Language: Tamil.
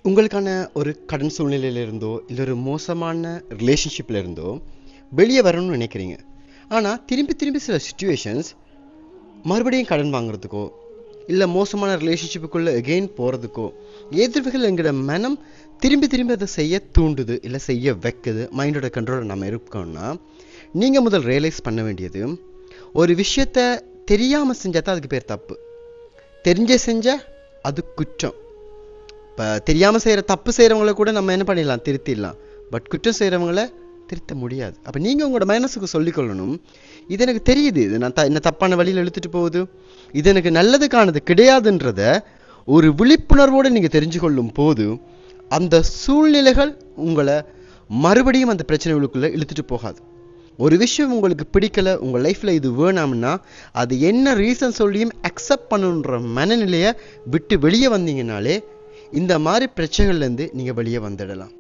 உங்களுக்கான ஒரு கடன் சூழ்நிலையில இருந்தோ இல்லை ஒரு மோசமான ரிலேஷன்ஷிப்பில் இருந்தோ வெளியே வரணும்னு நினைக்கிறீங்க. ஆனால் திரும்பி திரும்பி சில சுச்சுவேஷன்ஸ் மறுபடியும் கடன் வாங்குறதுக்கோ இல்லை மோசமான ரிலேஷன்ஷிப்புக்குள்ளே எகெயின் போகிறதுக்கோ எதிர்வுகள் எங்களோட மனம் திரும்பி திரும்பி அதை செய்ய தூண்டுது இல்லை செய்ய வைக்குது. மைண்டோட கண்ட்ரோலை நம்ம இருக்கோம்னா நீங்கள் முதல் ரியலைஸ் பண்ண வேண்டியது, ஒரு விஷயத்தை தெரியாமல் செஞ்சால் தான் அதுக்கு பேர் தப்பு, தெரிஞ்சே செஞ்சால் அது குற்றம். இப்போ தெரியாமல் செய்கிற தப்பு செய்கிறவங்கள கூட நம்ம என்ன பண்ணிடலாம், திருத்திடலாம். பட் குற்றம் செய்கிறவங்கள திருத்த முடியாது. அப்போ நீங்கள் உங்களோட மனசுக்கு சொல்லிக்கொள்ளணும், இது எனக்கு தெரியுது, இது நான் என்ன தப்பான வழியில் இழுத்துட்டு போகுது, இது எனக்கு நல்லதுக்கானது கிடையாதுன்றத ஒரு விழிப்புணர்வோடு நீங்கள் தெரிஞ்சு கொள்ளும் போது அந்த சூழ்நிலைகள் உங்களை மறுபடியும் அந்த பிரச்சனைகளுக்குள்ளே இழுத்துட்டு போகாது. ஒரு விஷயம் உங்களுக்கு பிடிக்கலை, உங்கள் லைஃப்பில் இது வேணாம்னா அது என்ன ரீசன் சொல்லியும் அக்செப்ட் பண்ணுன்ற மனநிலையை விட்டு வெளியே வந்தீங்கனாலே இந்த மாதிரி பிரச்சனைகள்லேருந்து நீங்கள் வெளியே வந்துடலாம்.